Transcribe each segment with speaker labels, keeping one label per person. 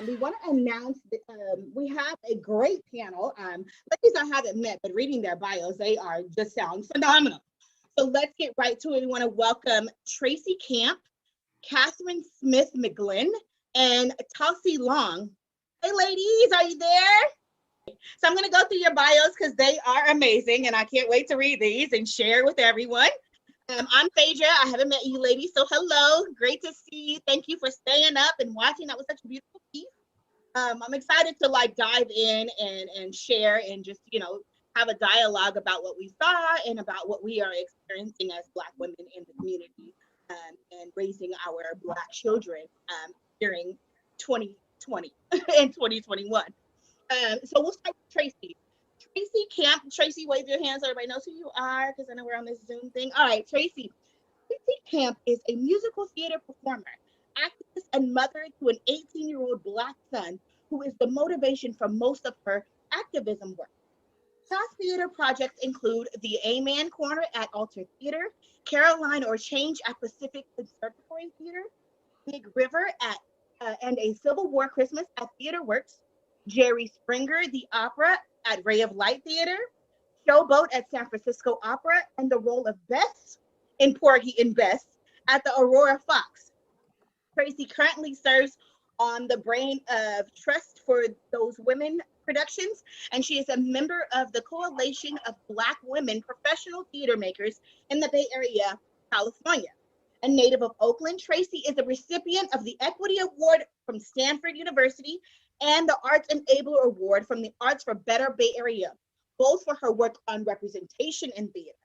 Speaker 1: We want to announce that we have a great panel. Ladies I haven't met, but reading their bios, they are just sound phenomenal. So let's get right to it. We want to welcome Tracy Camp, Kathryn Smith McGlynn, and Tossie Long. Hey ladies, are you there? So I'm going to go through your bios because they are amazing and I can't wait to read these and share with everyone. I'm Phaedra. I haven't met you ladies, so hello. Great to see you. Thank you for staying up and watching. That was such a beautiful piece. I'm excited to like dive in and share and just, you know, have a dialogue about what we saw and about what we are experiencing as Black women in the community and raising our Black children during 2020 and 2021. So we'll start with Tracy. Tracy Camp. Tracy, wave your hands so everybody knows who you are, because I know we're on this Zoom thing. All right, Tracy. Tracy Camp is a musical theater performer, activist, and mother to an 18-year-old Black son who is the motivation for most of her activism work. Past theater projects include the A-Man Corner at AlterTheater, Caroline or Change at Pacific Conservatory Theatre, Big River at and a Civil War Christmas at TheatreWorks, Jerry Springer, the Opera at Ray of Light Theater, Showboat at San Francisco Opera, and the role of Bess in Porgy and Bess at the Aurora Fox. Tracy currently serves on the Brain of Trust for Those Women Productions, and she is a member of the Coalition of Black Women Professional Theater Makers in the Bay Area, California. A native of Oakland, Tracy is a recipient of the Equity Award from Stanford University and the Arts Enabler Award from the Arts for Better Bay Area, both for her work on representation in theater.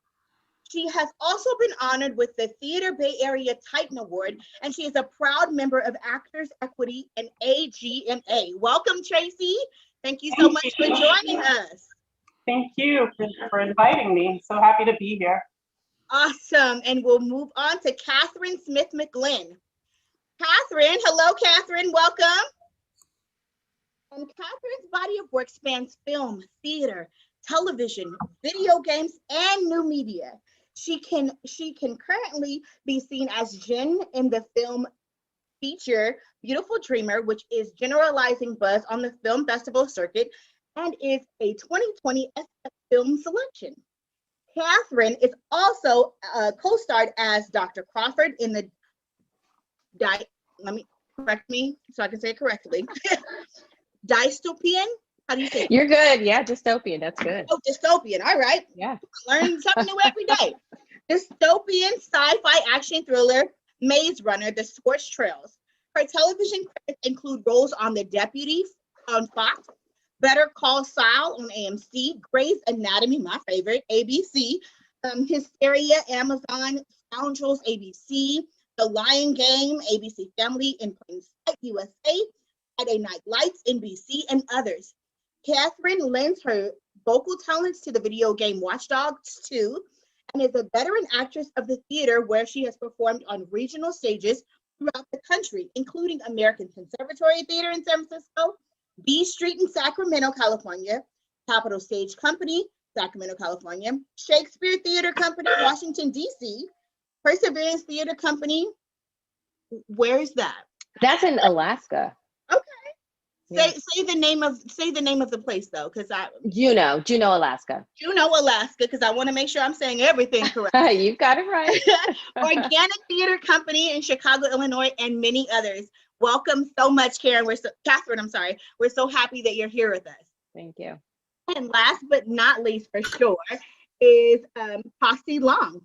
Speaker 1: She has also been honored with the Theater Bay Area Titan Award, and she is a proud member of Actors Equity and AGMA. Welcome, Tracy. Thank you so much for joining us.
Speaker 2: Thank you for inviting me. So happy to be here.
Speaker 1: Awesome. And we'll move on to Kathryn Smith McGlynn. Kathryn, hello, Kathryn. Welcome. Kathryn's body of work spans film, theater, television, video games, and new media. She can currently be seen as Jen in the film feature Beautiful Dreamer, which is generalizing buzz on the film festival circuit and is a 2020 SF film selection. Kathryn is also co-starred as Dr. Crawford in the let me correct me so I can say it correctly. Dystopian? How do you say it?
Speaker 3: You're good. Yeah, dystopian. That's good.
Speaker 1: Oh, dystopian. All right.
Speaker 3: Yeah.
Speaker 1: Learn something new every day. Dystopian sci-fi action thriller Maze Runner, The Scorched Trails. Her television credits include roles on The Deputy on Fox, Better Call Saul on AMC, Grey's Anatomy, my favorite, ABC, Hysteria, Amazon, Scoundrels, ABC, The Lion Game, ABC Family, In Plain Sight, USA, Friday Night Lights, NBC, and others. Kathryn lends her vocal talents to the video game Watch Dogs 2 and is a veteran actress of the theater where she has performed on regional stages throughout the country, including American Conservatory Theatre in San Francisco, B Street in Sacramento, California, Capitol Stage Company, Sacramento, California, Shakespeare Theater Company, Washington, D.C., Perseverance Theater Company. Where is that?
Speaker 3: That's in Alaska.
Speaker 1: Okay.
Speaker 3: Yeah.
Speaker 1: Say the name of the place though, because
Speaker 3: Juneau, Alaska.
Speaker 1: Juneau, Alaska, because I want to make sure I'm saying everything correct.
Speaker 3: You've got it right.
Speaker 1: Organic Theater Company in Chicago, Illinois, and many others. Welcome so much, Kathryn. I'm sorry. We're so happy that you're here with us.
Speaker 3: Thank you.
Speaker 1: And last but not least, for sure, is Tossie Long.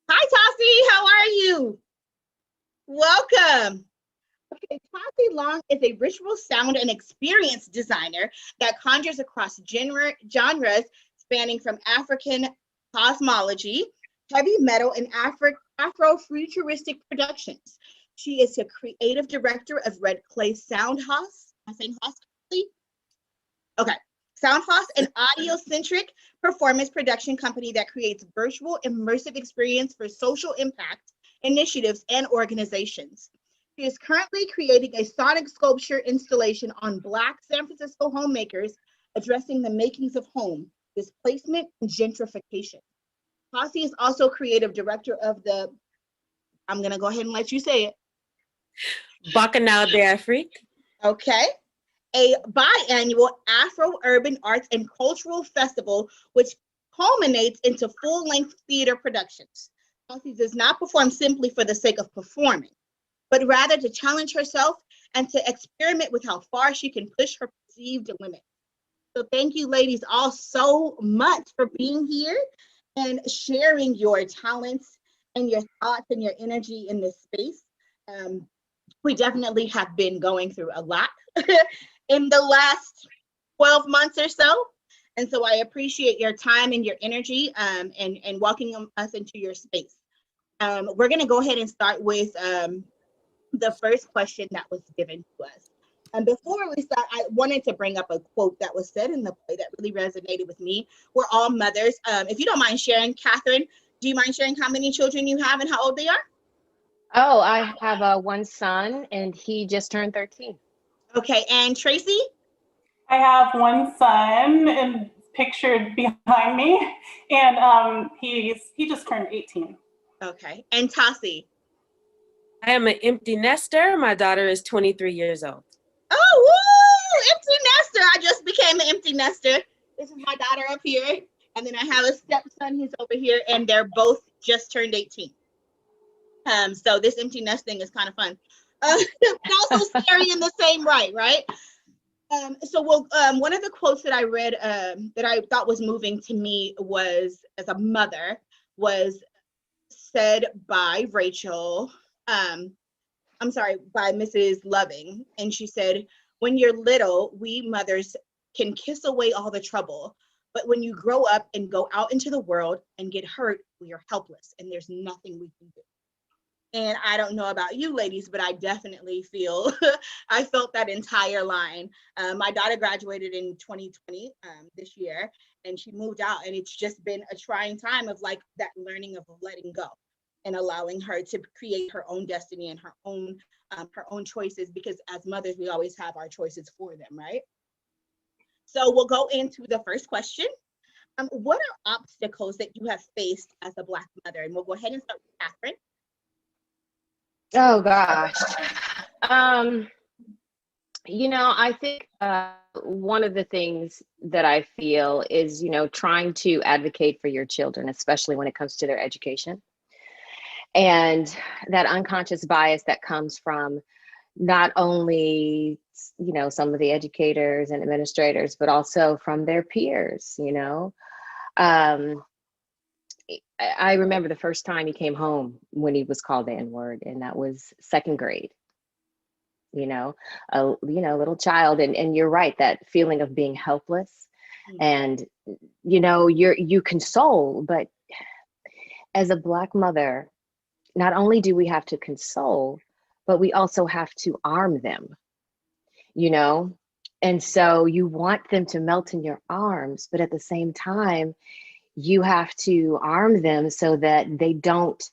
Speaker 1: Hi, Tossie. How are you? Welcome. Okay, Tossie Long is a ritual sound and experience designer that conjures across genres spanning from African cosmology, heavy metal, and Afro-futuristic productions. She is a creative director of Red Clay Soundhouse. Am I saying House correctly? Okay. Soundhouse, an audio-centric performance production company that creates virtual immersive experience for social impact initiatives and organizations. She is currently creating a sonic sculpture installation on Black San Francisco homemakers addressing the makings of home, displacement, and gentrification. Tossie is also creative director of the, I'm gonna go ahead and let you say it.
Speaker 4: Bacchanal d'Afrique.
Speaker 1: Okay. A biannual Afro-Urban Arts and Cultural Festival, which culminates into full-length theater productions. Tossie does not perform simply for the sake of performing, but rather to challenge herself and to experiment with how far she can push her perceived limits. So thank you, ladies, all so much for being here and sharing your talents and your thoughts and your energy in this space. We definitely have been going through a lot in the last 12 months or so. And so I appreciate your time and your energy and welcoming us into your space. We're going to go ahead and start with the first question that was given to us. And before we start, I wanted to bring up a quote that was said in the play that really resonated with me. We're all mothers. If you don't mind sharing, Kathryn, do you mind sharing how many children you have and how old they are?
Speaker 3: Oh, I have one son, and he just turned 13.
Speaker 1: Okay, and Tracy?
Speaker 2: I have one son and pictured behind me, and he just turned 18.
Speaker 1: Okay, and Tossie?
Speaker 4: I am an empty nester. My daughter is 23 years old.
Speaker 1: Oh, woo! Empty nester. I just became an empty nester. This is my daughter up here. And then I have a stepson, he's over here, and they're both just turned 18. So this empty nest thing is kind of fun. But also scary in the same right? So one of the quotes that I read that I thought was moving to me was, as a mother, was said by Rachel, by Mrs. Loving. And she said, when you're little, we mothers can kiss away all the trouble. But when you grow up and go out into the world and get hurt, we are helpless and there's nothing we can do. And I don't know about you ladies, but I definitely feel, I felt that entire line. My daughter graduated in 2020 this year, and she moved out, and it's just been a trying time of like that learning of letting go and allowing her to create her own destiny and her own choices, because as mothers, we always have our choices for them, right? So we'll go into the first question. What are obstacles that you have faced as a Black mother? And we'll go ahead and start with Kathryn.
Speaker 3: Oh gosh. I think one of the things that I feel is, trying to advocate for your children, especially when it comes to their education. And that unconscious bias that comes from not only, some of the educators and administrators, but also from their peers, I remember the first time he came home when he was called the N-word, and that was second grade. A little child, and you're right, that feeling of being helpless, and you console, but as a Black mother, not only do we have to console, but we also have to arm them, and so you want them to melt in your arms, but at the same time, you have to arm them so that they don't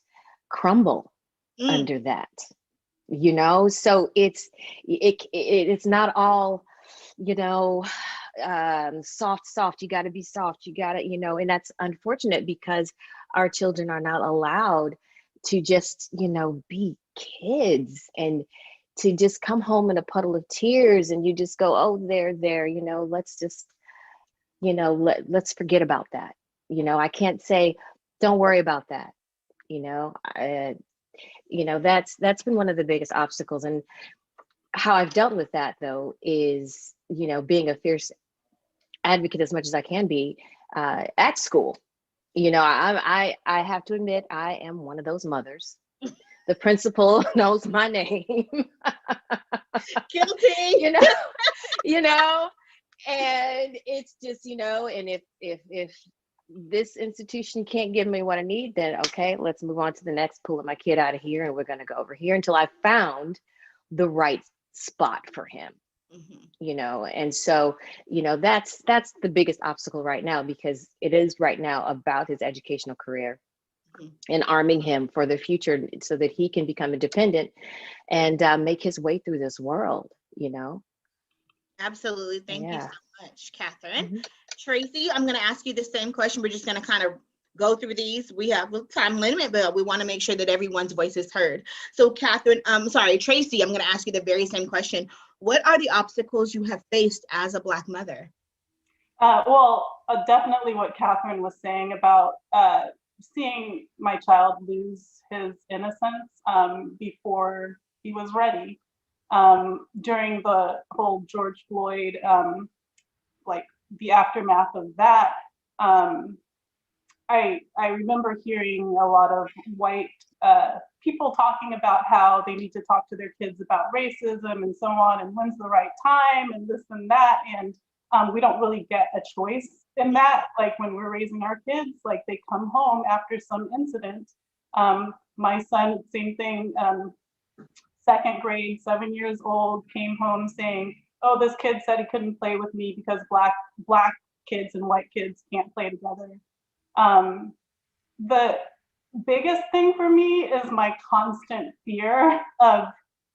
Speaker 3: crumble under that, so it's not all, soft, you got to be soft, you got to, and that's unfortunate because our children are not allowed to just, be kids and to just come home in a puddle of tears and you just go, oh, there, let's just, let's forget about that. I can't say, don't worry about that. That's been one of the biggest obstacles. And how I've dealt with that, though, is, being a fierce advocate as much as I can be at school. I have to admit, I am one of those mothers. The principal knows my name.
Speaker 1: Guilty.
Speaker 3: And it's just, and if this institution can't give me what I need, then okay, let's move on to the next, pulling my kid out of here, and we're going to go over here until I found the right spot for him. And so, that's the biggest obstacle right now, because it is right now about his educational career and arming him for the future so that he can become independent and make his way through this world,
Speaker 1: Absolutely. Thank you so much, Kathryn. Tracy, I'm going to ask you the same question. We're just going to kind of go through these. We have a time limit, but we want to make sure that everyone's voice is heard. So Tracy, I'm going to ask you the very same question. What are the obstacles you have faced as a Black mother?
Speaker 2: Definitely what Kathryn was saying about seeing my child lose his innocence before he was ready. During the whole George Floyd, like the aftermath of that, I remember hearing a lot of white people talking about how they need to talk to their kids about racism and so on, and when's the right time and this and that. And we don't really get a choice in that. Like when we're raising our kids, like they come home after some incident. My son, same thing, second grade, 7 years old, came home saying, oh, this kid said he couldn't play with me because black kids and white kids can't play together. The biggest thing for me is my constant fear of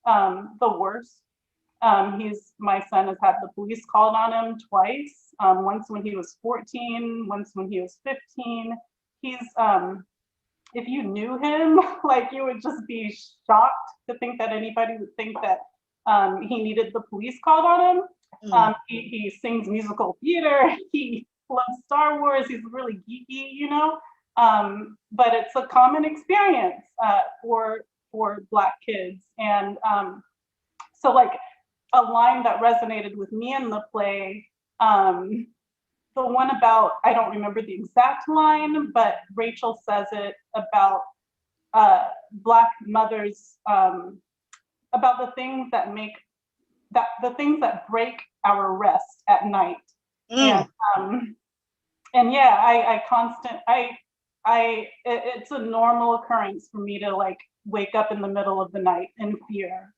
Speaker 2: the worst. My son has had the police called on him twice, once when he was 14, once when he was 15. He's, if you knew him, like you would just be shocked to think that anybody would think that he needed the police called on him. He sings musical theater, he loves Star Wars, he's really geeky, you know? But it's a common experience for Black kids. And so like a line that resonated with me in the play, the one about, I don't remember the exact line, but Rachel says it about Black mothers, about the things that break our rest at night. And yeah, it's a normal occurrence for me to like wake up in the middle of the night in fear.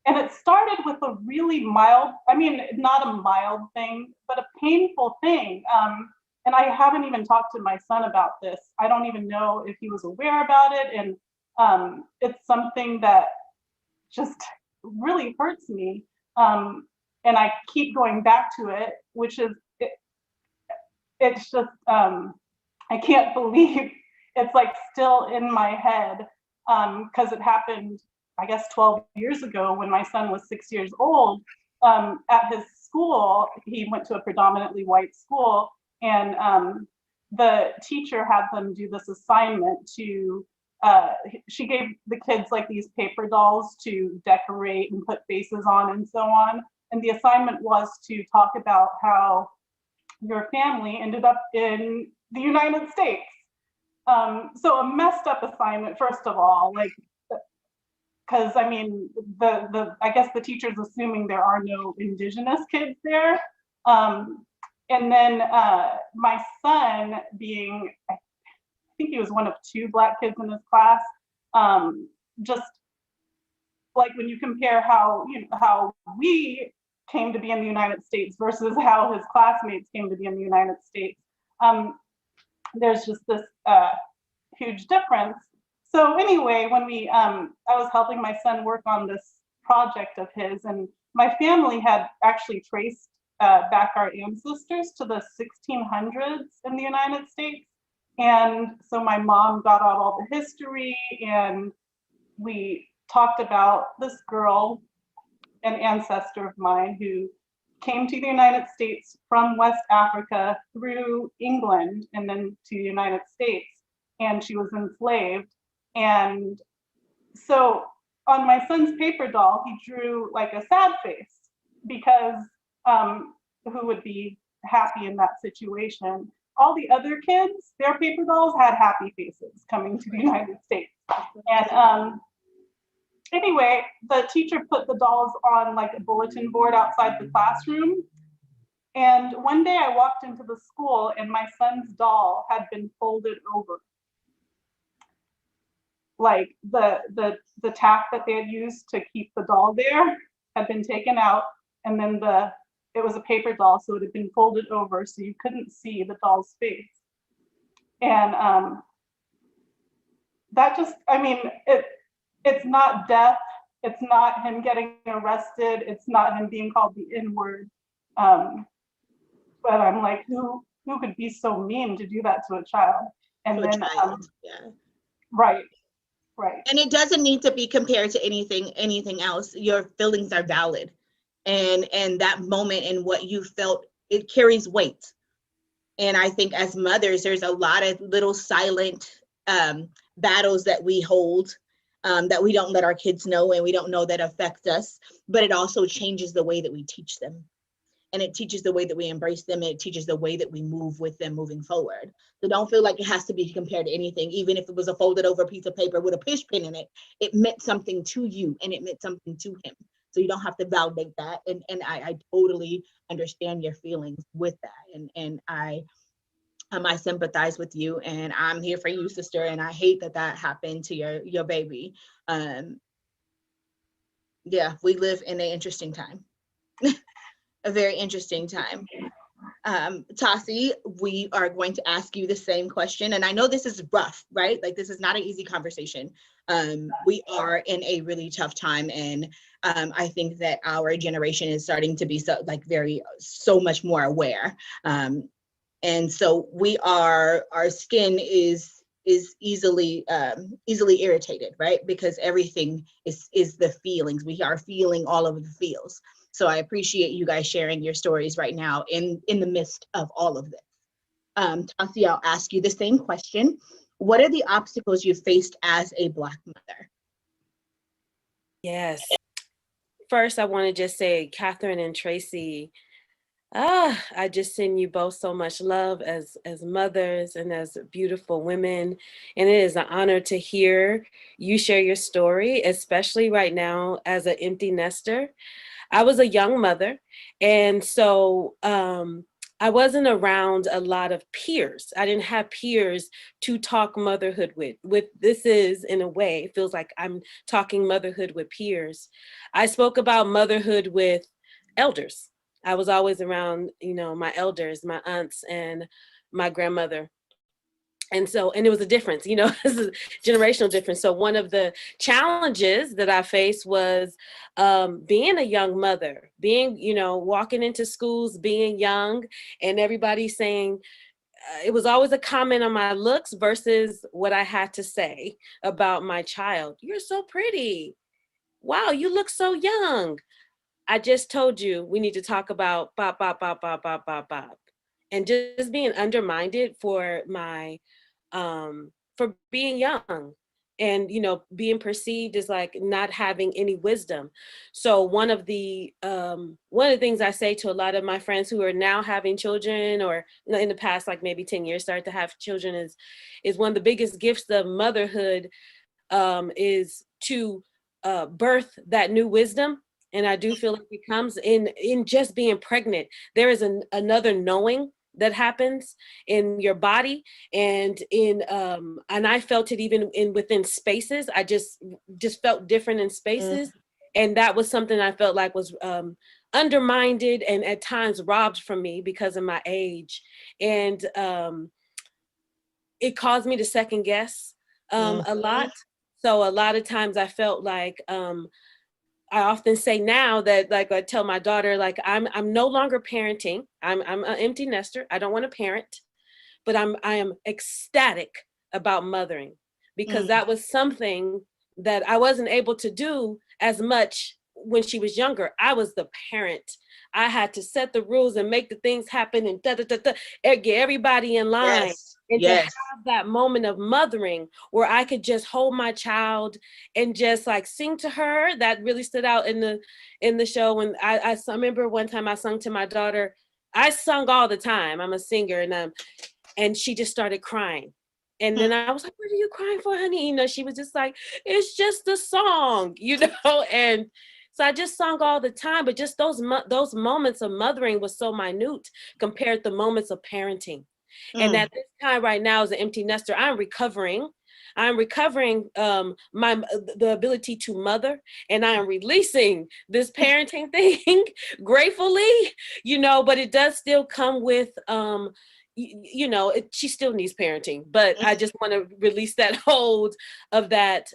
Speaker 2: And it started with a really mild, I mean, not a mild thing, but a painful thing. And I haven't even talked to my son about this. I don't even know if he was aware about it. And it's something that just really hurts me. And I keep going back to it, which is, it's just, I can't believe it's like still in my head, because it happened, I guess, 12 years ago when my son was 6 years old. At his school, he went to a predominantly white school, and the teacher had them do this assignment to, she gave the kids like these paper dolls to decorate and put faces on and so on. And the assignment was to talk about how your family ended up in the United States. So a messed up assignment, first of all, like, because I mean, I guess the teacher's assuming there are no indigenous kids there. And then my son, being, I think he was one of 2 Black kids in his class, just like when you compare how we came to be in the United States versus how his classmates came to be in the United States, there's just this huge difference. So anyway, when I was helping my son work on this project of his, and my family had actually traced back our ancestors to the 1600s in the United States. And so my mom got out all the history, and we talked about this girl, an ancestor of mine, who came to the United States from West Africa through England and then to the United States, and she was enslaved. And so on my son's paper doll, he drew like a sad face, because who would be happy in that situation? All the other kids, their paper dolls had happy faces coming to the United States. And anyway, the teacher put the dolls on like a bulletin board outside the classroom. And one day I walked into the school and my son's doll had been folded over. Like the tack that they had used to keep the doll there had been taken out, and then it was a paper doll, so it had been folded over so you couldn't see the doll's face. And that just, I mean, it's not death, it's not him getting arrested, it's not him being called the N-word. But I'm like, who could be so mean to do that to a child? And then,
Speaker 1: yeah.
Speaker 2: Right. Right.
Speaker 1: And it doesn't need to be compared to anything else. Your feelings are valid. And that moment and what you felt, it carries weight. And I think as mothers, there's a lot of little silent battles that we hold that we don't let our kids know, and we don't know that affect us, but it also changes the way that we teach them. And it teaches the way that we embrace them, and it teaches the way that we move with them moving forward. So don't feel like it has to be compared to anything. Even if it was a folded over piece of paper with a push pin in it, it meant something to you and it meant something to him. So you don't have to validate that. And I totally understand your feelings with that. And I sympathize with you, and I'm here for you, sister. And I hate that that happened to your baby. Yeah, we live in an interesting time. A very interesting time. Tossie, we are going to ask you the same question. And I know this is rough, right? Like, this is not an easy conversation. We are in a really tough time. And I think that our generation is starting to be so much more aware. And so our skin is easily irritated, right? Because everything is the feelings. We are feeling all of the feels. So I appreciate you guys sharing your stories right now in the midst of all of this. Tossie, I'll ask you the same question. What are the obstacles you faced as a Black mother?
Speaker 4: Yes. First, I want to just say, Kathryn and Tracy, I just send you both so much love as mothers and as beautiful women. And it is an honor to hear you share your story, especially right now as an empty nester. I was a young mother, and so I wasn't around a lot of peers. I didn't have peers to talk motherhood with. This is, in a way, it feels like I'm talking motherhood with peers. I spoke about motherhood with elders. I was always around, my elders, my aunts and my grandmother. And it was a difference, this is a generational difference. So one of the challenges that I faced was being a young mother, being, walking into schools, being young, and everybody saying, it was always a comment on my looks versus what I had to say about my child. You're so pretty. Wow, you look so young. I just told you we need to talk about bop, bop, bop, bop, bop, bop, bop. And just being undermined for my for being young and being perceived as like not having any wisdom. So one of the things I say to a lot of my friends who are now having children, or in the past like maybe 10 years started to have children, is one of the biggest gifts of motherhood is to birth that new wisdom. And I do feel like it comes in just being pregnant. There is another knowing that happens in your body, and and I felt it even within spaces. I just felt different in spaces. And that was something I felt like was undermined and at times robbed from me because of my age. And it caused me to second guess a lot. So a lot of times I felt like I often say now that, like, I tell my daughter, like, I'm no longer parenting. I'm an empty nester. I don't want to parent, but I am ecstatic about mothering, because that was something that I wasn't able to do as much when she was younger. I was the parent. I had to set the rules and make the things happen and get everybody in line.
Speaker 1: Yes.
Speaker 4: And
Speaker 1: Yes.
Speaker 4: to have that moment of mothering where I could just hold my child and just like sing to her, that really stood out in the show. And I remember one time I sung to my daughter. I sung all the time. I'm a singer, and she just started crying. And then I was like, "What are you crying for, honey?" She was just like, "It's just a song," And so I just sung all the time. But just those moments of mothering was so minute compared to moments of parenting. And at this time right now, as an empty nester, I'm recovering the ability to mother, and I am releasing this parenting thing gratefully, but it does still come with, she still needs parenting, but I just want to release that hold of that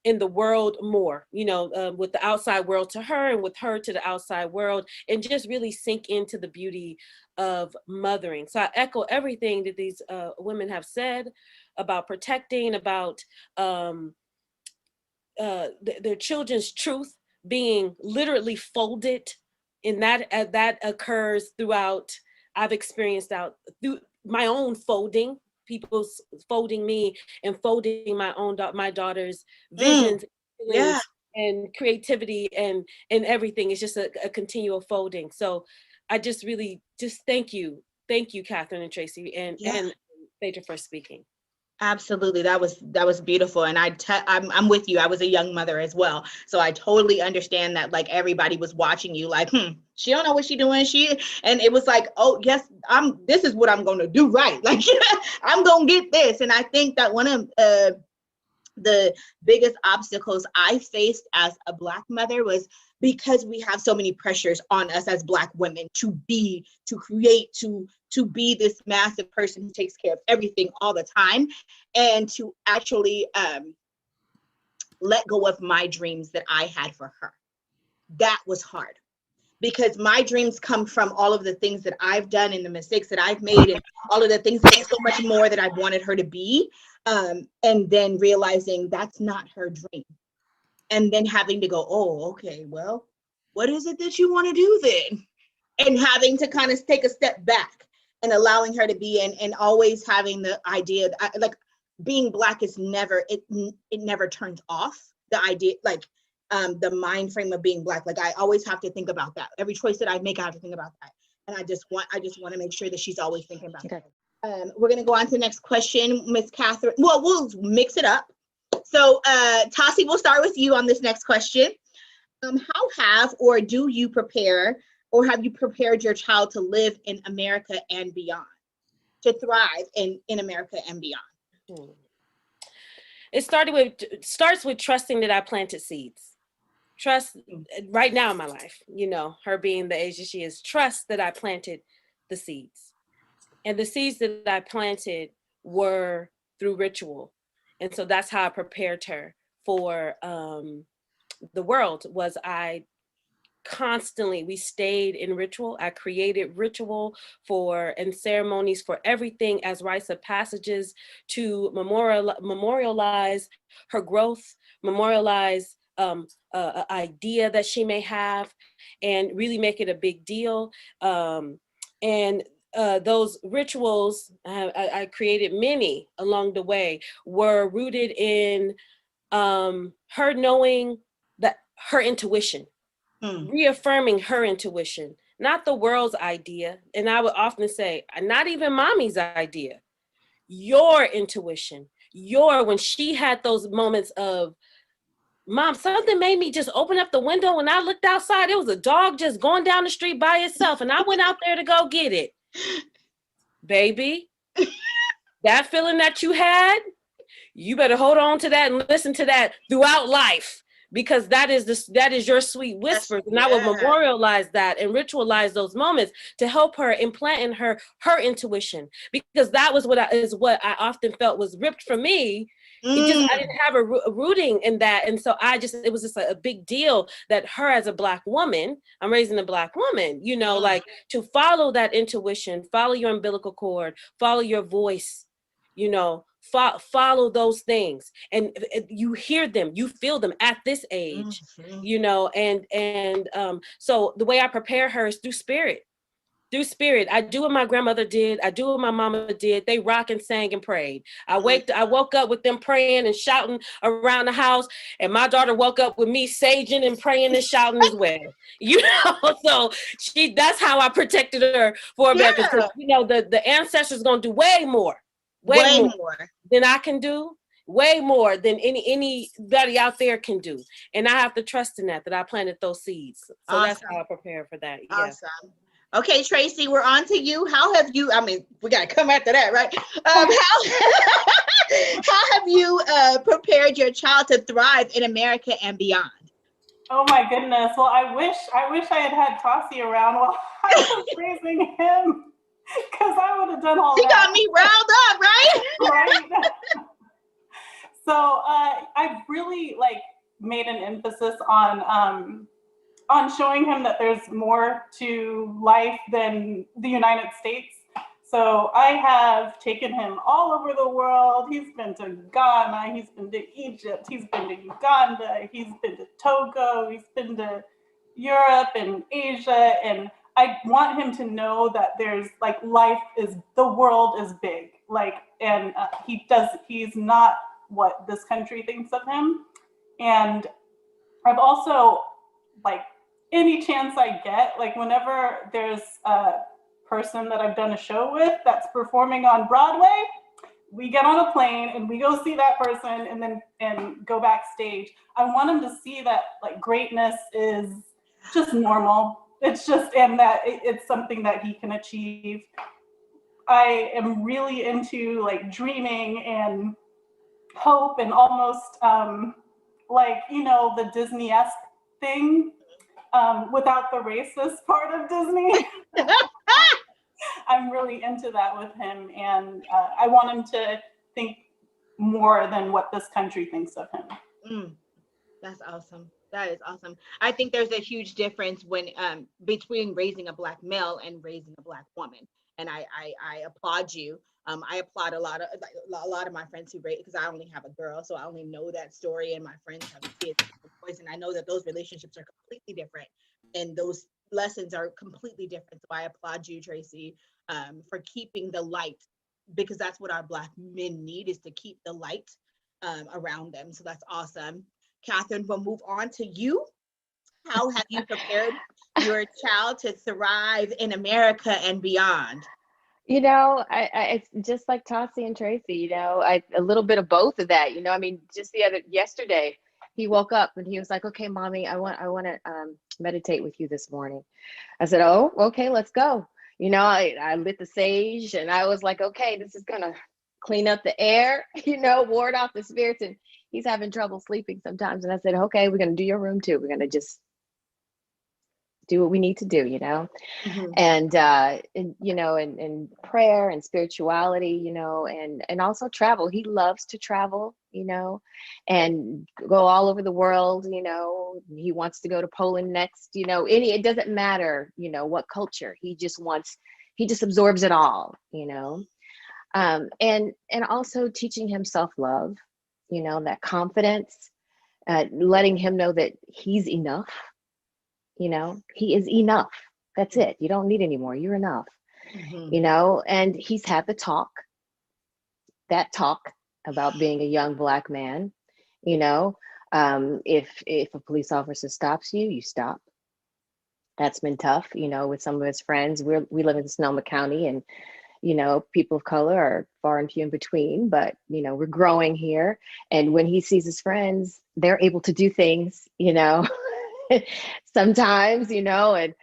Speaker 4: in the world more, with the outside world to her and with her to the outside world, and just really sink into the beauty of mothering. So I echo everything that these women have said about protecting, about their children's truth being literally folded, and that occurs throughout. I've experienced out through my own folding, people's folding me and folding my daughter's visions,
Speaker 1: Yeah.
Speaker 4: and creativity and everything. It's just a continual folding. So I just really just thank you, Kathryn and Tracy, and Phaedra for speaking.
Speaker 1: Absolutely. That was beautiful. And I'm with you. I was a young mother as well. So I totally understand that, like, everybody was watching you like, she don't know what she's doing. And it was like, oh yes, this is what I'm going to do. Right. Like, I'm going to get this. And I think that one of the biggest obstacles I faced as a Black mother was because we have so many pressures on us as Black women to create, to be this massive person who takes care of everything all the time, and to actually let go of my dreams that I had for her. That was hard, because my dreams come from all of the things that I've done and the mistakes that I've made and all of the things that so much more that I wanted her to be. And then realizing that's not her dream. And then having to go, oh, okay, well, what is it that you want to do then? And having to kind of take a step back and allowing her to be in, and always having the idea that, like, being Black is never, it never turns off the idea, like, the mind frame of being Black. Like, I always have to think about that. Every choice that I make, I have to think about that. And I just want to make sure that she's always thinking about that. We're going to go on to the next question, Miss Kathryn. Well, we'll mix it up. So, Tossie, we'll start with you on this next question. How have you prepared your child to live in America and beyond, to thrive in America and beyond?
Speaker 4: It starts with trusting that I planted seeds. Trust right now in my life, her being the age that she is, trust that I planted the seeds. And the seeds that I planted were through ritual. And so that's how I prepared her for the world. Was we stayed in ritual. I created ritual and ceremonies for everything as rites of passages to memorialize her growth, memorialize an idea that she may have, and really make it a big deal. Those rituals, I created many along the way, were rooted in her knowing that her intuition, reaffirming her intuition, not the world's idea. And I would often say, not even mommy's idea, your intuition, when she had those moments of, Mom, something made me just open up the window. When I looked outside, it was a dog just going down the street by itself. And I went out there to go get it. Baby, that feeling that you had, you better hold on to that and listen to that throughout life, because that is your sweet whispers. And I will memorialize that and ritualize those moments to help her, implant in her intuition, because that was what I often felt was ripped from me. I didn't have a rooting in that. And so it was just a big deal that her, as a Black woman, I'm raising a Black woman, like, to follow that intuition, follow your umbilical cord, follow your voice, follow those things. And you hear them, you feel them at this age, so the way I prepare her is through spirit. I do what my grandmother did. I do what my mama did. They rock and sang and prayed. I woke up with them praying and shouting around the house, and my daughter woke up with me saging and praying and shouting as well. So that's how I protected her for America. Because the ancestors gonna do way more than I can do, way more than anybody out there can do. And I have to trust in that I planted those seeds. So That's how I prepare for that. Yeah.
Speaker 1: Awesome. Okay, Tracy, we're on to you. How have you, we got to come after that, right? How have you prepared your child to thrive in America and beyond?
Speaker 2: Oh my goodness. Well, I wish I had Tossie around while I was raising him, because I would have done all that.
Speaker 1: She got me riled up, right?
Speaker 2: Right. So I've really made an emphasis on showing him that there's more to life than the United States. So I have taken him all over the world. He's been to Ghana, he's been to Egypt, he's been to Uganda, he's been to Togo, he's been to Europe and Asia. And I want him to know that there's like the world is big. Like, and he's not what this country thinks of him. And I've also, like, any chance I get, like whenever there's a person that I've done a show with that's performing on Broadway, we get on a plane and we go see that person and go backstage. I want him to see that like greatness is just normal. It's just, and that it's something that he can achieve. I am really into like dreaming and hope and almost like, you know, the Disney-esque thing without the racist part of Disney. I'm really into that with him, and I want him to think more than what this country thinks of him.
Speaker 1: That's awesome. That is awesome. I think there's a huge difference when between raising a Black male and raising a Black woman, and I applaud you. I applaud a lot of my friends who raise, because I only have a girl, so I only know that story, and my friends have kids and boys, and I know that those relationships are completely different, and those lessons are completely different. So I applaud you, Tracy, for keeping the light, because that's what our Black men need, is to keep the light around them. So that's awesome. Kathryn, we'll move on to you. How have you prepared your child to thrive in America and beyond?
Speaker 3: You know, I just like Tossie and Tracy, you know, a little bit of both of that, you know. I mean, just yesterday, he woke up and he was like, okay, mommy, I want to meditate with you this morning. I said, oh, okay, let's go. You know, I lit the sage and I was like, okay, this is gonna clean up the air, you know, ward off the spirits. And he's having trouble sleeping sometimes. And I said, okay, we're gonna do your room too. We're gonna just do what we need to do, you know. And you know, and prayer and spirituality, you know, and also travel. He loves to travel, you know, and go all over the world, you know. He wants to go to Poland next, you know. It doesn't matter, you know, what culture. He just absorbs it all, you know. And also teaching him self-love, you know, that confidence, letting him know that he's enough. You know, he is enough. That's it. You don't need any more. You're enough. You know, and he's had that talk about being a young Black man. You know, if a police officer stops you, you stop. That's been tough, you know, with some of his friends. We live in Sonoma County, and you know, people of color are far and few in between, but you know, we're growing here. And when he sees his friends, they're able to do things, you know, sometimes, you know, and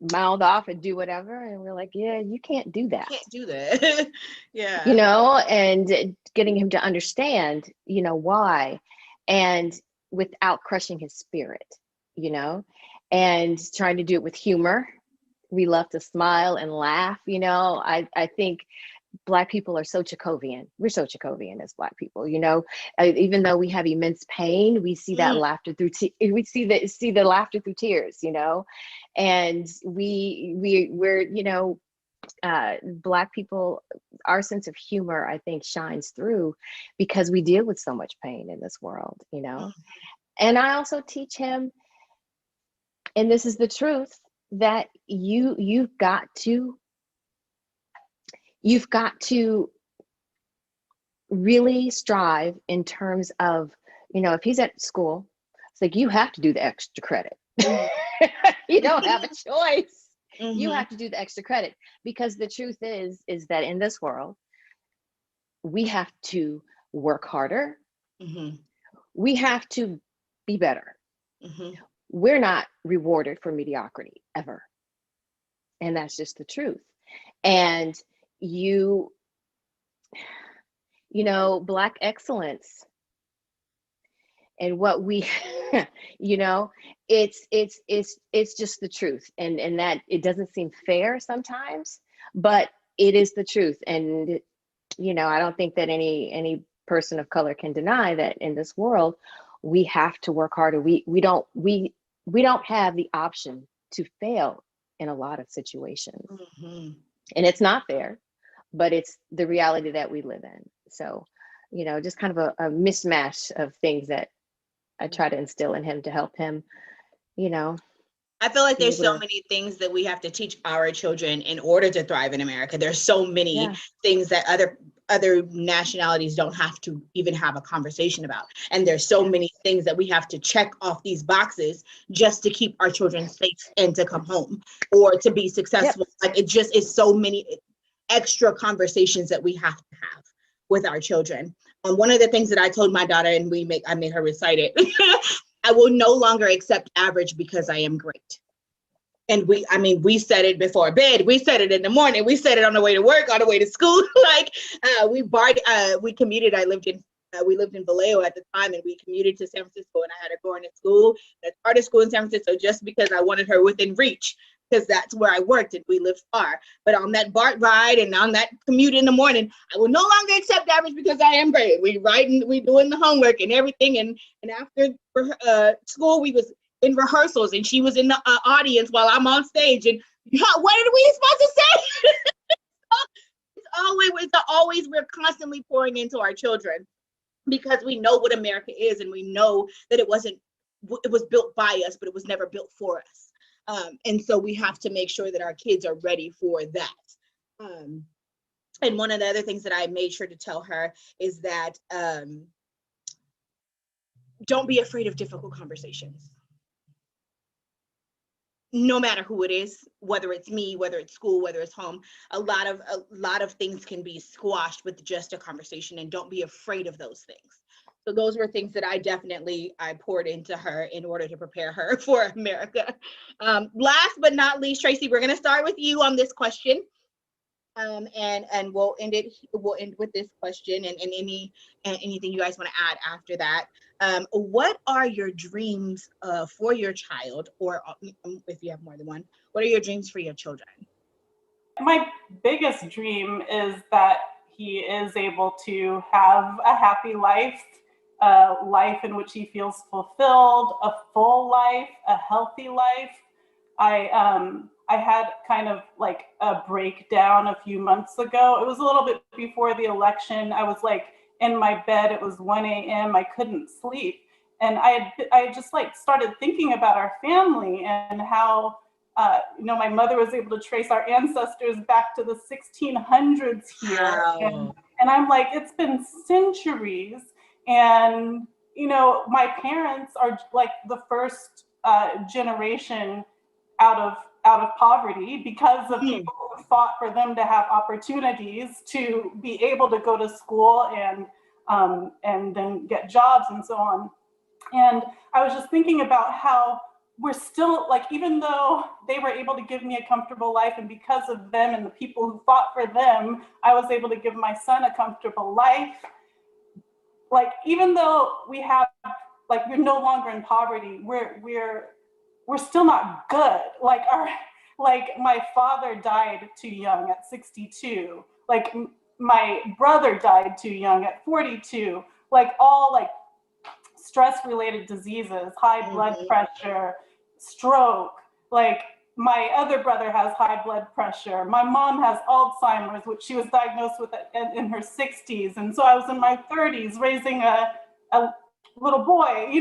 Speaker 3: mouth off and do whatever. And we're like, yeah, you can't do that.
Speaker 1: You can't do that. Yeah.
Speaker 3: You know, and getting him to understand, you know, why, and without crushing his spirit, you know, and trying to do it with humor. We love to smile and laugh, you know. I think Black people are so Chekhovian. We're so Chekhovian as Black people, you know. Even though we have immense pain, we see that laughter through. We see the laughter through tears, you know. And we're you know, Black people, our sense of humor, I think, shines through because we deal with so much pain in this world, you know. And I also teach him, and this is the truth, that you've got to really strive in terms of, you know, if he's at school, it's like you have to do the extra credit. You don't have a choice. You have to do the extra credit, because the truth is that in this world, we have to work harder. We have to be better. We're not rewarded for mediocrity ever. And that's just the truth. And you know, Black excellence and what we, you know, it's just the truth. And that it doesn't seem fair sometimes, but it is the truth. And, you know, I don't think that any person of color can deny that in this world, we have to work harder. We don't have the option to fail in a lot of situations. And it's not fair, but it's the reality that we live in. So, you know, just kind of a mismatch of things that I try to instill in him to help him, you know.
Speaker 1: I feel like there's so many things that we have to teach our children in order to thrive in America. There's so many things that other nationalities don't have to even have a conversation about. And there's so many things that we have to check off these boxes just to keep our children safe and to come home or to be successful. Like it just is so many extra conversations that we have to have with our children. One of the things that I told my daughter, and I made her recite it, I will no longer accept average because I am great. And we said it before bed, we said it in the morning, we said it on the way to work, on the way to school. Like we commuted. We lived in Vallejo at the time, and we commuted to San Francisco, and I had her going to school, the charter school in San Francisco, just because I wanted her within reach, because that's where I worked and we lived far. But on that BART ride and on that commute in the morning, I will no longer accept average because I am great. We riding, we doing the homework and everything. And after school, we was in rehearsals, and she was in the audience while I'm on stage. And what are we supposed to say? It's always we're constantly pouring into our children, because we know what America is, and we know that it was built by us, but it was never built for us. And so we have to make sure that our kids are ready for that. And one of the other things that I made sure to tell her is that don't be afraid of difficult conversations. No matter who it is, whether it's me, whether it's school, whether it's home, a lot of things can be squashed with just a conversation, and don't be afraid of those things. So those were things that I poured into her in order to prepare her for America. Last but not least, Tracy, we're going to start with you on this question. And we'll end with this question, and anything you guys want to add after that. What are your dreams for your child, or if you have more than one, what are your dreams for your children?
Speaker 2: My biggest dream is that he is able to have a happy life, a life in which he feels fulfilled, a full life, a healthy life. I had kind of like a breakdown a few months ago. It was a little bit before the election. I was like in my bed, it was 1 a.m. I couldn't sleep. And I just like started thinking about our family and how, my mother was able to trace our ancestors back to the 1600s here.
Speaker 1: Wow.
Speaker 2: And I'm like, it's been centuries. And, my parents are like the first generation out of poverty because of people who fought for them to have opportunities to be able to go to school and then get jobs and so on. And I was just thinking about how we're still, like, even though they were able to give me a comfortable life, and because of them and the people who fought for them, I was able to give my son a comfortable life. Like, even though we have, like, we're no longer in poverty, we're still not good. Like my father died too young at 62. Like my brother died too young at 42. Like all like stress-related diseases, high blood pressure, stroke. Like my other brother has high blood pressure. My mom has Alzheimer's, which she was diagnosed with in her 60s. And so I was in my 30s raising a little boy,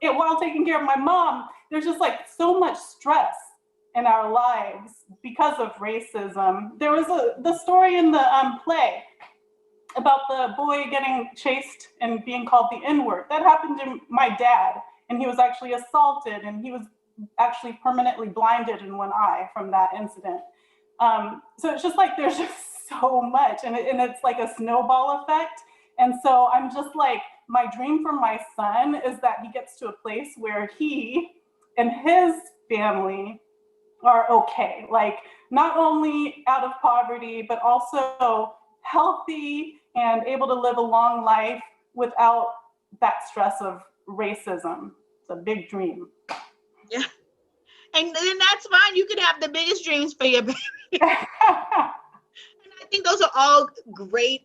Speaker 2: while taking care of my mom. There's just like so much stress in our lives because of racism. There was the story in the play about the boy getting chased and being called the N-word. That happened to my dad, and he was actually assaulted, and he was actually permanently blinded in one eye from that incident. So it's just like there's just so much, and it's like a snowball effect. And so I'm just like, my dream for my son is that he gets to a place where he and his family are okay, like not only out of poverty, but also healthy and able to live a long life without that stress of racism. It's a big dream.
Speaker 1: Yeah. And then that's fine. You can have the biggest dreams for your baby. And I think those are all great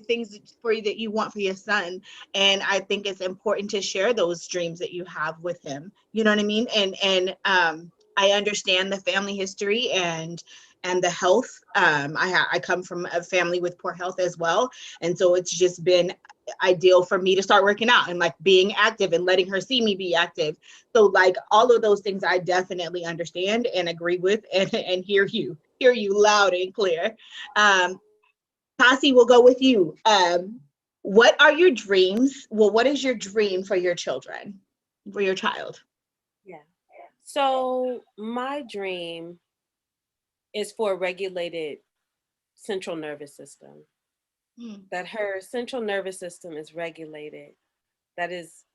Speaker 1: things for you that you want for your son. And I think it's important to share those dreams that you have with him. You know what I mean? And I understand the family history and and the health. I come from a family with poor health as well. And so it's just been ideal for me to start working out and like being active and letting her see me be active. So like all of those things I definitely understand and agree with and hear you loud and clear. Tossie, we'll go with you. What are your dreams? Well, what is your dream for your children, for your child?
Speaker 4: Yeah. So my dream is for a regulated central nervous system. That her central nervous system is regulated, that is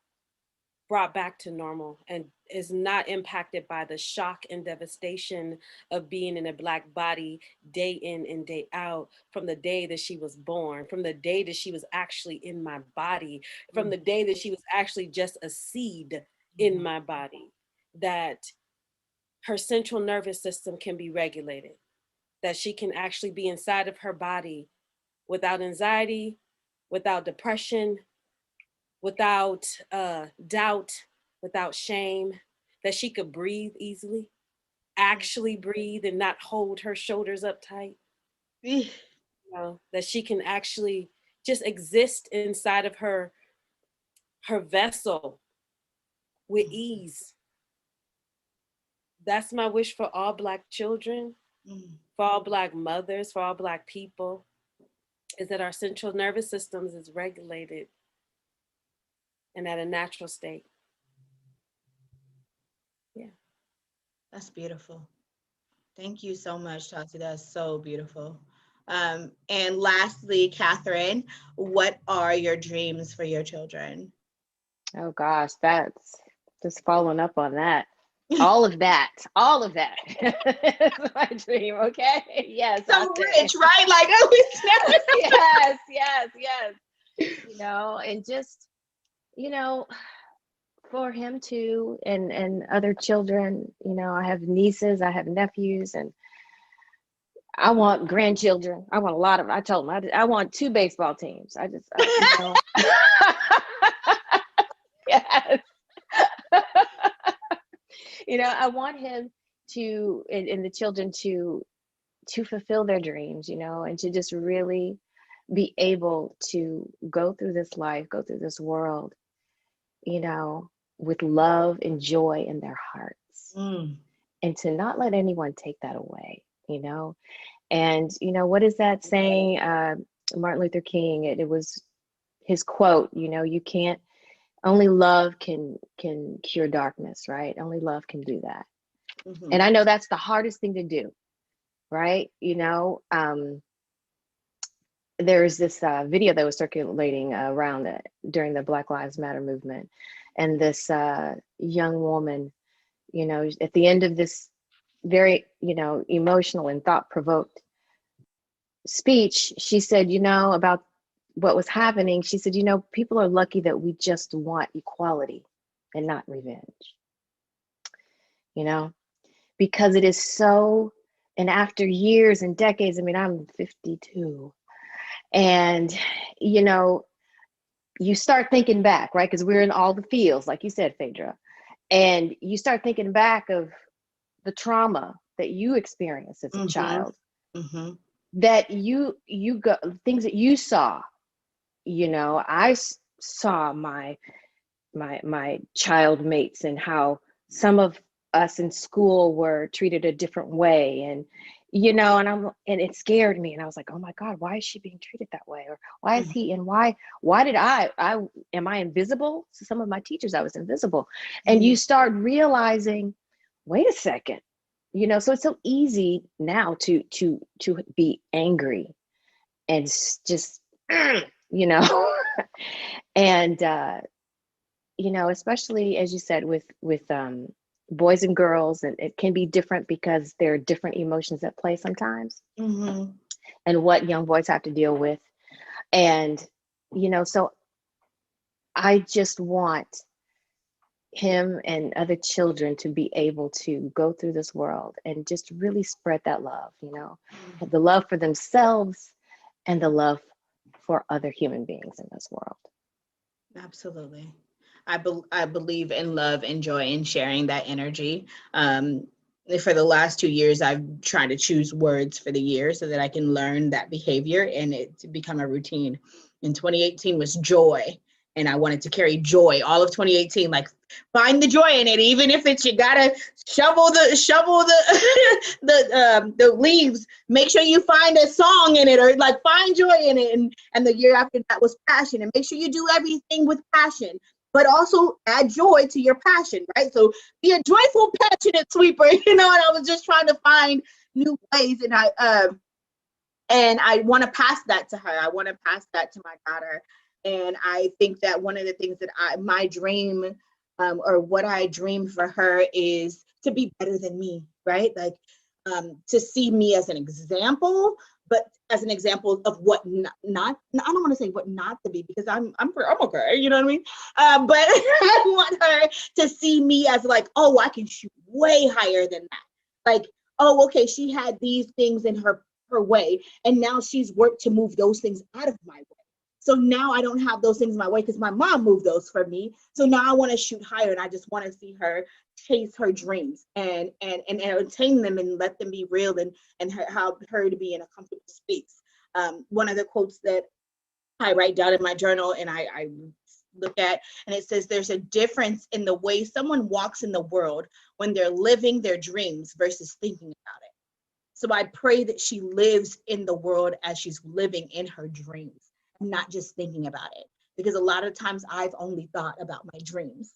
Speaker 4: brought back to normal and is not impacted by the shock and devastation of being in a Black body day in and day out, from the day that she was born, from the day that she was actually in my body, from the day that she was actually just a seed in my body, that her central nervous system can be regulated, that she can actually be inside of her body without anxiety, without depression, without doubt, without shame, that she could breathe easily, actually breathe and not hold her shoulders up tight. You know, that she can actually just exist inside of her vessel with ease. That's my wish for all Black children, for all Black mothers, for all Black people, is that our central nervous systems is regulated and at a natural state. Yeah.
Speaker 1: That's beautiful. Thank you so much, Tossie. That's so beautiful. And lastly, Kathryn, what are your dreams for your children?
Speaker 3: Oh gosh, that's just following up on that. All of that is my dream. Okay. Yes.
Speaker 1: So rich, right? Like, oh, it's
Speaker 3: yes. You know, and just, you know, for him too, and other children, you know, I have nieces, I have nephews, and I want grandchildren. I want a lot of, I told him, I want 2 baseball teams. You know. Yes. You know, I want him to, and the children to fulfill their dreams, you know, and to just really be able to go through this life, go through this world, you know, with love and joy in their hearts, and to not let anyone take that away, you know. And, you know, what is that saying? Martin Luther King, it was his quote, you know, you can't, only love can cure darkness, right? Only love can do that. And I know that's the hardest thing to do, right? You know, there's this video that was circulating around during the Black Lives Matter movement. And this young woman, you know, at the end of this very, you know, emotional and thought-provoked speech, she said, you know, about what was happening. She said, you know, people are lucky that we just want equality and not revenge, you know, because it is so, and after years and decades, I mean, I'm 52, and, you know, you start thinking back, right? Because we're in all the fields, like you said, Phaedra, and you start thinking back of the trauma that you experienced as a child, that you go, things that you saw, you know, I saw my child mates and how some of us in school were treated a different way, and, you know, and it scared me, and I was like, oh my God, why is she being treated that way? Or why is he, and why did am I invisible? To some of my teachers, I was invisible. And you start realizing, wait a second, you know, so it's so easy now to be angry and just, you know, and, you know, especially as you said, with boys and girls, and it can be different because there are different emotions at play sometimes, and what young boys have to deal with. And, you know, so I just want him and other children to be able to go through this world and just really spread that love, you know, the love for themselves and the love for other human beings in this world.
Speaker 1: Absolutely. I believe in love and joy and sharing that energy. for the last 2 years, I've tried to choose words for the year so that I can learn that behavior and it to become a routine. In 2018 was joy. And I wanted to carry joy all of 2018, like find the joy in it, even if it's you gotta shovel the the leaves. Make sure you find a song in it, or like find joy in it. And the year after that was passion, and make sure you do everything with passion, but also add joy to your passion, right? So be a joyful, passionate sweeper, you know. And I was just trying to find new ways, and I want to pass that to her. I want to pass that to my daughter. And I think that one of the things that my dream or what I dream for her is to be better than me, right? Like to see me as an example, but as an example of what not I don't want to say what not to be, because I'm okay, you know what I mean? But I want her to see me as like, oh, I can shoot way higher than that. Like, oh, okay, she had these things in her way, and now she's worked to move those things out of my way. So now I don't have those things in my way because my mom moved those for me. So now I want to shoot higher, and I just want to see her chase her dreams and attain them and let them be real, and help her to be in a comfortable space. One of the quotes that I write down in my journal and I look at, and it says, there's a difference in the way someone walks in the world when they're living their dreams versus thinking about it. So I pray that she lives in the world as she's living in her dreams, not just thinking about it, because a lot of times I've only thought about my dreams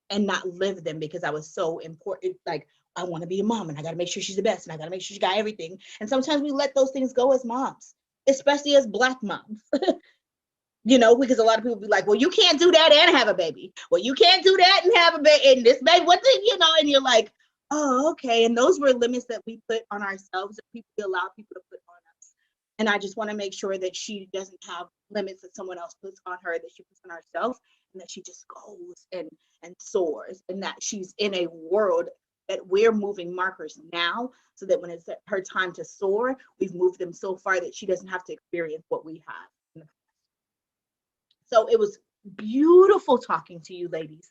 Speaker 1: and not lived them because I was so important. Like, I want to be a mom and I got to make sure she's the best and I got to make sure she got everything. And sometimes we let those things go as moms, especially as Black moms, you know, because a lot of people be like, well, you can't do that and have a baby. Well, you can't do that and have a baby and this baby, what's it, you know, and you're like, oh, okay. And those were limits that we put on ourselves, and we allow people to put on us. And I just want to make sure that she doesn't have limits that someone else puts on her, that she puts on herself, and that she just goes and soars, and that she's in a world that we're moving markers now, so that when it's her time to soar, we've moved them so far that she doesn't have to experience what we have in the past. So it was beautiful talking to you, ladies.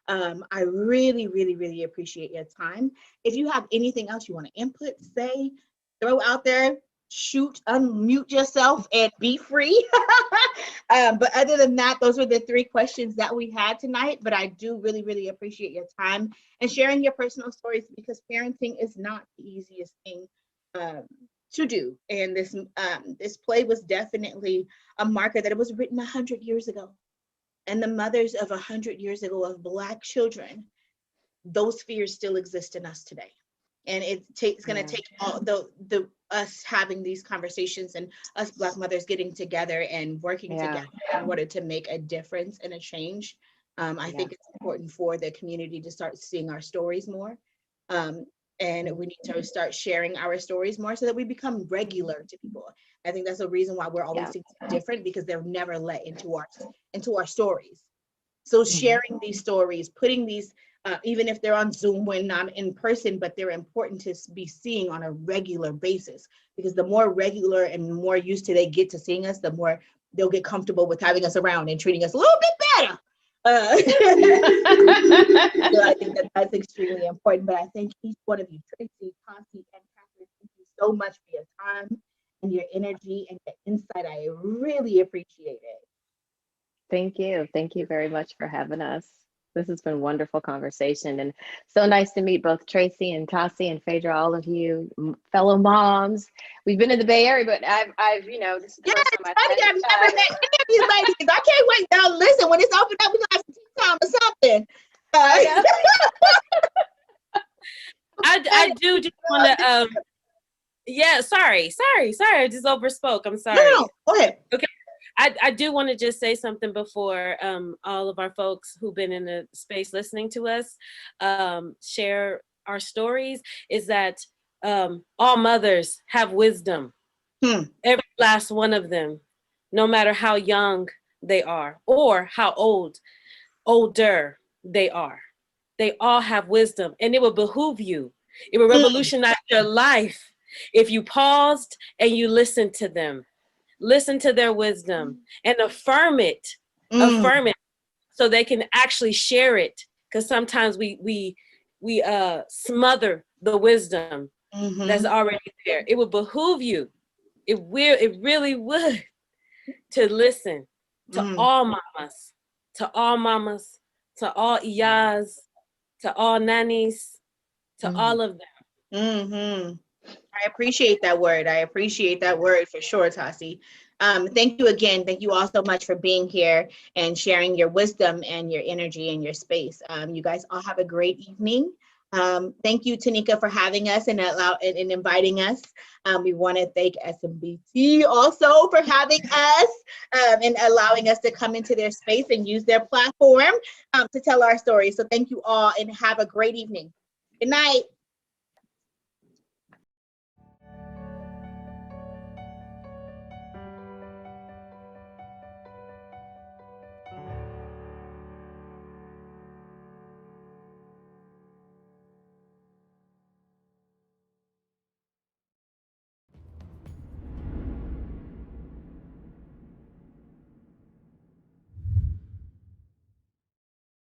Speaker 1: I really, really, really appreciate your time. If you have anything else you want to input, say, throw out there, shoot, unmute yourself and be free. But other than that, those were the 3 questions that we had tonight. But I do really, really appreciate your time and sharing your personal stories, because parenting is not the easiest thing to do. And this play was definitely a marker that it was written 100 years ago. And the mothers of 100 years ago of Black children, those fears still exist in us today. And it's going to take all us having these conversations and us Black mothers getting together and working together in order to make a difference and a change. I think it's important for the community to start seeing our stories more. And we need to start sharing our stories more so that we become regular to people. I think that's the reason why we're always different, because they're never let into our stories. So sharing these stories, putting these, even if they're on Zoom when not in person, but they're important to be seeing on a regular basis, because the more regular and more used to they get to seeing us, the more they'll get comfortable with having us around and treating us a little bit better. So I think that's extremely important. But I thank each one of you, Tracy, Tossie, and Kathryn. Thank you so much for your time and your energy and your insight. I really appreciate it.
Speaker 3: Thank you. Thank you very much for having us. This has been a wonderful conversation, and so nice to meet both Tracy and Tossie and Phaedra, all of you fellow moms. We've been in the Bay Area, but I've this is the first time
Speaker 1: I've never met any of these ladies. I can't wait. Now listen, when it's open up, we're gonna have some tea time or something.
Speaker 4: I do just want to sorry, I just overspoke. I'm sorry.
Speaker 1: No, go ahead.
Speaker 4: Okay. I do want to just say something before all of our folks who've been in the space listening to us share our stories, is that all mothers have wisdom. Every last one of them, no matter how young they are or how older they are. They all have wisdom, and it will behoove you. It will revolutionize your life if you paused and you listened to them. Listen to their wisdom and affirm it, so they can actually share it. Because sometimes we smother the wisdom
Speaker 1: Mhm.
Speaker 4: that's already there. It would behoove you. It really would, to listen to all mamas, to all mamas, to all iyas, to all nannies, to all of them.
Speaker 1: I appreciate that word. I appreciate that word for sure, Tossie. Thank you again. Thank you all so much for being here and sharing your wisdom and your energy and your space. You guys all have a great evening. Thank you, Tanika, for having us and inviting us. We want to thank SBMT also for having us and allowing us to come into their space and use their platform to tell our stories. So thank you all and have a great evening. Good night.